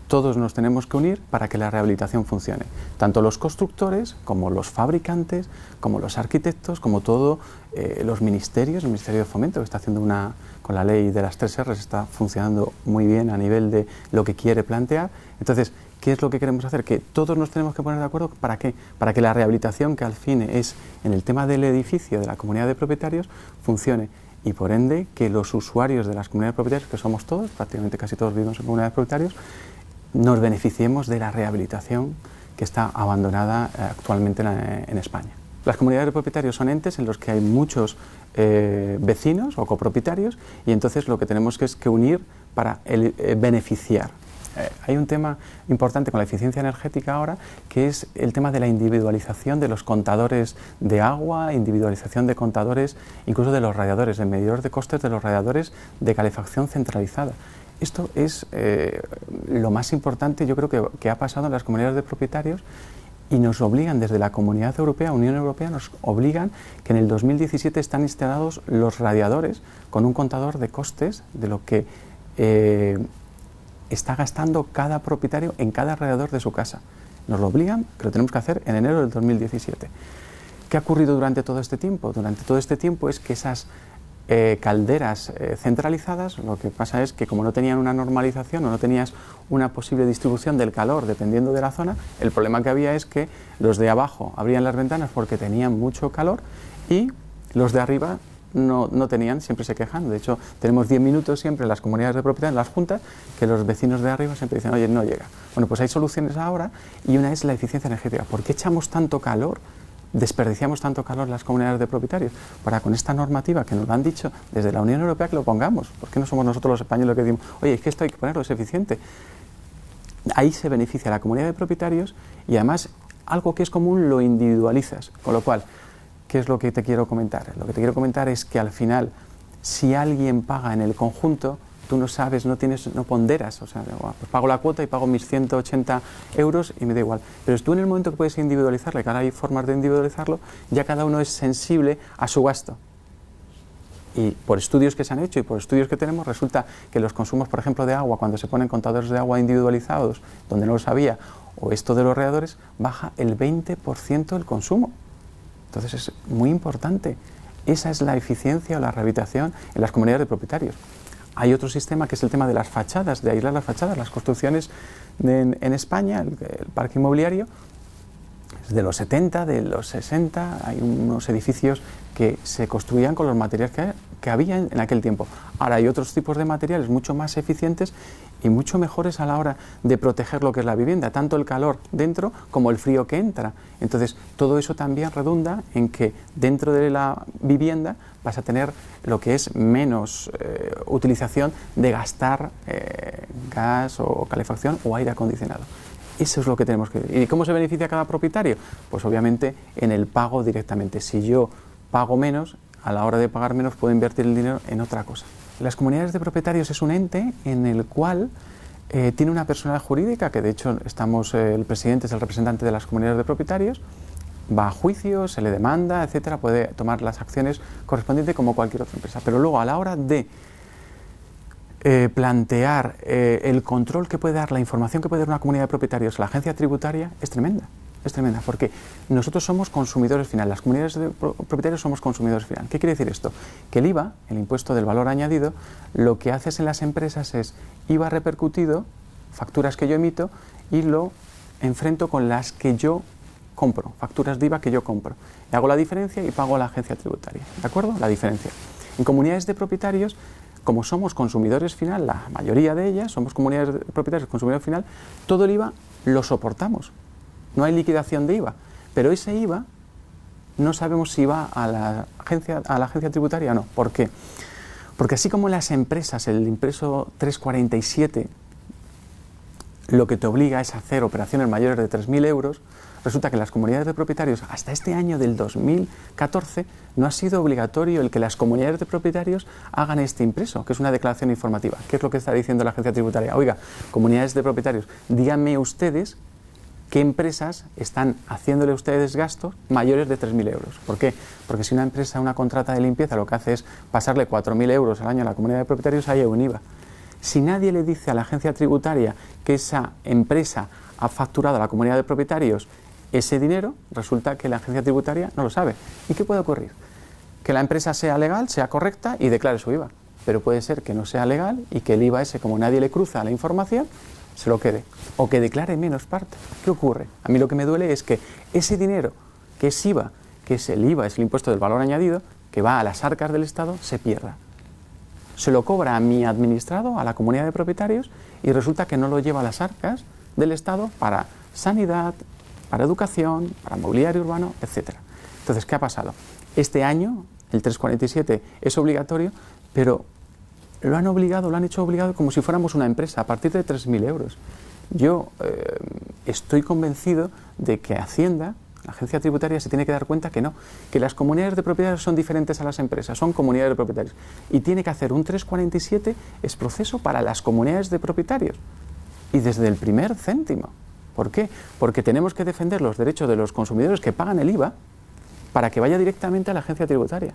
todos nos tenemos que unir para que la rehabilitación funcione. Tanto los constructores, como los fabricantes, como los arquitectos, como todos los ministerios. El Ministerio de Fomento, que está haciendo con la ley de las 3 Rs, está funcionando muy bien a nivel de lo que quiere plantear. Entonces, ¿qué es lo que queremos hacer? Que todos nos tenemos que poner de acuerdo. ¿Para qué? Para que la rehabilitación, que al fin es en el tema del edificio, de la comunidad de propietarios, funcione. Y por ende, que los usuarios de las comunidades de propietarios, que somos todos, prácticamente casi todos vivimos en comunidades de propietarios, nos beneficiemos de la rehabilitación que está abandonada actualmente en España. Las comunidades de propietarios son entes en los que hay muchos vecinos o copropietarios, y entonces lo que tenemos es que unir para beneficiar. Hay un tema importante con la eficiencia energética ahora, que es el tema de la individualización de los contadores de agua, individualización de contadores, incluso de los radiadores, de medidores de costes de los radiadores de calefacción centralizada. Esto es lo más importante, yo creo, que ha pasado en las comunidades de propietarios, y nos obligan desde la Comunidad Europea, Unión Europea, nos obligan que en el 2017 están instalados los radiadores con un contador de costes de lo que está gastando cada propietario en cada radiador de su casa. Nos lo obligan, que lo tenemos que hacer en enero del 2017. ¿Qué ha ocurrido durante todo este tiempo? Durante todo este tiempo es que esas calderas centralizadas, lo que pasa es que como no tenían una normalización o no tenías una posible distribución del calor dependiendo de la zona, el problema que había es que los de abajo abrían las ventanas porque tenían mucho calor y los de arriba no tenían, siempre se quejan. De hecho, tenemos 10 minutos siempre en las comunidades de propiedad, en las juntas, que los vecinos de arriba siempre dicen, oye, no llega. Bueno, pues hay soluciones ahora, y una es la eficiencia energética. ¿Por qué echamos tanto calor? Desperdiciamos tanto calor en las comunidades de propietarios para, con esta normativa que nos lo han dicho desde la Unión Europea, que lo pongamos. ¿Por qué no somos nosotros los españoles los que decimos, oye, es que esto hay que ponerlo, es eficiente? Ahí se beneficia la comunidad de propietarios, y además algo que es común lo individualizas. Con lo cual, ¿qué es lo que te quiero comentar? Lo que te quiero comentar es que al final, si alguien paga en el conjunto, tú no sabes, no ponderas, o sea, pues pago la cuota y pago mis 180 euros y me da igual. Pero tú en el momento que puedes individualizarlo, que ahora hay formas de individualizarlo, ya cada uno es sensible a su gasto. Y por estudios que se han hecho y por estudios que tenemos, resulta que los consumos, por ejemplo, de agua, cuando se ponen contadores de agua individualizados, donde no lo sabía, o esto de los radiadores, baja el 20% el consumo. Entonces es muy importante. Esa es la eficiencia o la rehabilitación en las comunidades de propietarios. Hay otro sistema que es el tema de las fachadas, de aislar las fachadas. Las construcciones en España, el parque inmobiliario, es de los 70, de los 60, hay unos edificios que se construían con los materiales que había en aquel tiempo. Ahora hay otros tipos de materiales mucho más eficientes y mucho mejores a la hora de proteger lo que es la vivienda, tanto el calor dentro como el frío que entra. Entonces, todo eso también redunda en que dentro de la vivienda vas a tener lo que es menos utilización de gastar gas o calefacción o aire acondicionado. Eso es lo que tenemos que ver. ¿Y cómo se beneficia cada propietario? Pues obviamente en el pago directamente. Si yo pago menos, a la hora de pagar menos puedo invertir el dinero en otra cosa. Las comunidades de propietarios es un ente en el cual tiene una personalidad jurídica, que de hecho el presidente es el representante de las comunidades de propietarios, va a juicio, se le demanda, etcétera, puede tomar las acciones correspondientes como cualquier otra empresa. Pero luego, a la hora de plantear el control que puede dar, la información que puede dar una comunidad de propietarios a la agencia tributaria, es tremenda. Es tremenda, porque nosotros somos consumidores final, las comunidades de propietarios somos consumidores final. ¿Qué quiere decir esto? Que el IVA, el impuesto del valor añadido, lo que haces en las empresas es IVA repercutido, facturas que yo emito, y lo enfrento con las que yo compro, facturas de IVA que yo compro. Y hago la diferencia y pago a la agencia tributaria. ¿De acuerdo? La diferencia. En comunidades de propietarios, como somos consumidores final, la mayoría de ellas somos comunidades de propietarios consumidores final, todo el IVA lo soportamos. No hay liquidación de IVA, pero ese IVA no sabemos si va a la agencia tributaria o no. ¿Por qué? Porque así como en las empresas, el impreso 347 lo que te obliga es hacer operaciones mayores de 3.000 euros, resulta que en las comunidades de propietarios, hasta este año del 2014, no ha sido obligatorio el que las comunidades de propietarios hagan este impreso, que es una declaración informativa. ¿Qué es lo que está diciendo la agencia tributaria? Oiga, comunidades de propietarios, díganme ustedes qué empresas están haciéndole a ustedes gastos mayores de 3.000 euros. ¿Por qué? Porque si una empresa, una contrata de limpieza, lo que hace es pasarle 4.000 euros al año a la comunidad de propietarios, hay un IVA. Si nadie le dice a la agencia tributaria que esa empresa ha facturado a la comunidad de propietarios ese dinero, resulta que la agencia tributaria no lo sabe. ¿Y qué puede ocurrir? Que la empresa sea legal, sea correcta y declare su IVA. Pero puede ser que no sea legal y que el IVA ese, como nadie le cruza la información, se lo quede. O que declare menos parte. ¿Qué ocurre? A mí lo que me duele es que ese dinero, que es IVA, que es el IVA, es el impuesto del valor añadido, que va a las arcas del Estado, se pierda. Se lo cobra a mi administrado, a la comunidad de propietarios, y resulta que no lo lleva a las arcas del Estado para sanidad, para educación, para mobiliario urbano, etc. Entonces, ¿qué ha pasado? Este año, el 347 es obligatorio, pero lo han obligado, lo han hecho obligado como si fuéramos una empresa, a partir de 3.000 euros. Yo estoy convencido de que Hacienda, la agencia tributaria, se tiene que dar cuenta que no, que las comunidades de propietarios son diferentes a las empresas, son comunidades de propietarios. Y tiene que hacer un 347 es proceso para las comunidades de propietarios. Y desde el primer céntimo. ¿Por qué? Porque tenemos que defender los derechos de los consumidores que pagan el IVA para que vaya directamente a la agencia tributaria.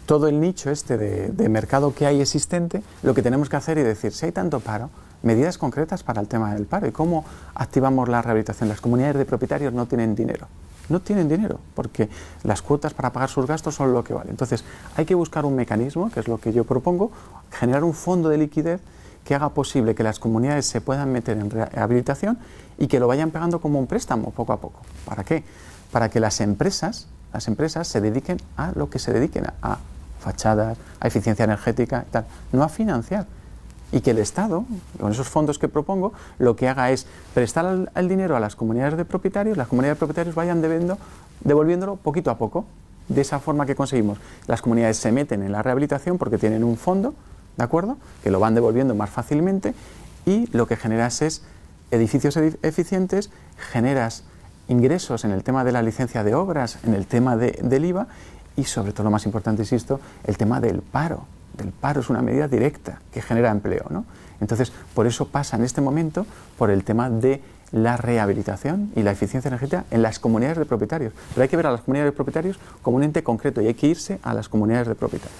Todo el nicho este de mercado que hay existente, lo que tenemos que hacer es decir, si hay tanto paro, medidas concretas para el tema del paro. ¿Y cómo activamos la rehabilitación? Las comunidades de propietarios no tienen dinero. No tienen dinero, porque las cuotas para pagar sus gastos son lo que vale. Entonces, hay que buscar un mecanismo, que es lo que yo propongo, generar un fondo de liquidez que haga posible que las comunidades se puedan meter en rehabilitación y que lo vayan pagando como un préstamo poco a poco. ¿Para qué? Para que las empresas se dediquen a lo que se dediquen, a fachadas, a eficiencia energética y tal, no a financiar. Y que el Estado, con esos fondos que propongo, lo que haga es prestar el dinero a las comunidades de propietarios, las comunidades de propietarios vayan devolviéndolo poquito a poco. De esa forma que conseguimos, las comunidades se meten en la rehabilitación porque tienen un fondo, ¿de acuerdo?, que lo van devolviendo más fácilmente, y lo que generas es edificios eficientes, generas ingresos en el tema de la licencia de obras, en el tema del IVA, y sobre todo, lo más importante, insisto, el tema del paro. El paro es una medida directa que genera empleo, ¿no? Entonces, por eso pasa en este momento por el tema de la rehabilitación y la eficiencia energética en las comunidades de propietarios. Pero hay que ver a las comunidades de propietarios como un ente concreto y hay que irse a las comunidades de propietarios.